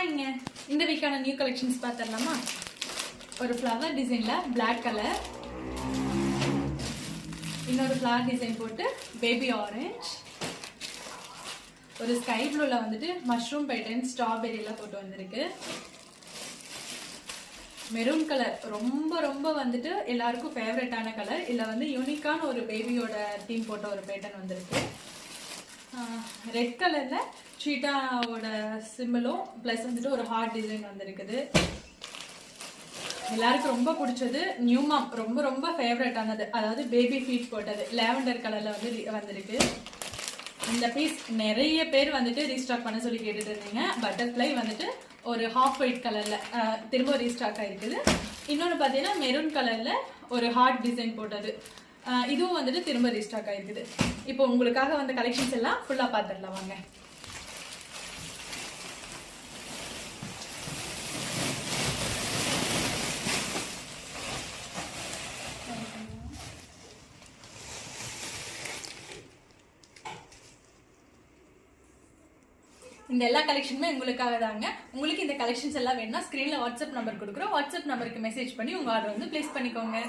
ஹாய்ங்க, இந்த வீக்கான new collections பார்த்துடலாமா? ஒரு ஃப்ளவர் டிசைனில் பிளாக் கலர், இன்னொரு ஃப்ளவர் டிசைன் போட்டு பேபி ஆரஞ்ச், ஒரு ஸ்கை ப்ளூவில் வந்துட்டு மஷ்ரூம் பேட்டர்ன் ஸ்ட்ராபெரியில் போட்டு வந்திருக்கு. மெரூன் கலர் ரொம்ப ரொம்ப வந்துட்டு எல்லாருக்கும் ஃபேவரட்டான கலர். இதில் வந்து யூனிக்கான ஒரு பேபியோட தீம் போட்ட ஒரு பேட்டர்ன் வந்திருக்கு. ரெட் கலரில் சீட்டாவோட சிம்பிளும் ப்ளஸ் வந்துட்டு ஒரு ஹார்ட் டிசைன் வந்திருக்குது. எல்லாருக்கும் ரொம்ப பிடிச்சது நியூமாம், ரொம்ப ரொம்ப ஃபேவரட்டானது, அதாவது பேபி ஃபீட் போட்டது லேவண்டர் கலரில் வந்து வந்திருக்கு. இந்த பீஸ் நிறைய பேர் வந்துட்டு ரீஸ்டாக் பண்ண சொல்லி கேட்டுட்டு இருந்தீங்க. பட்டர்ஃப்ளை வந்துட்டு ஒரு ஹாஃப் ஒயிட் கலரில் திரும்ப ரீஸ்டாக் ஆகிருக்குது. இன்னொன்று பார்த்தீங்கன்னா மெரூன் கலரில் ஒரு ஹார்ட் டிசைன் போட்டது, இதுவும் வந்துட்டு திரும்ப ரீஸ்டாக் ஆகிருக்குது. இப்போ உங்களுக்காக வந்த கலெக்ஷன்ஸ் எல்லாம் ஃபுல்லாக பார்த்துடலாம் வாங்க. இந்த எல்லா கலெக்ஷனுமே உங்களுக்காக தாங்க. உங்களுக்கு இந்த கலெக்ஷன்ஸ் எல்லாம் வேணும்னா ஸ்க்ரீனில் வாட்ஸ்அப் நம்பர் கொடுக்குறோம். வாட்ஸ்அப் நம்பருக்கு மெசேஜ் பண்ணி உங்கள் ஆர்டர் வந்து ப்ளேஸ் பண்ணிக்கோங்க.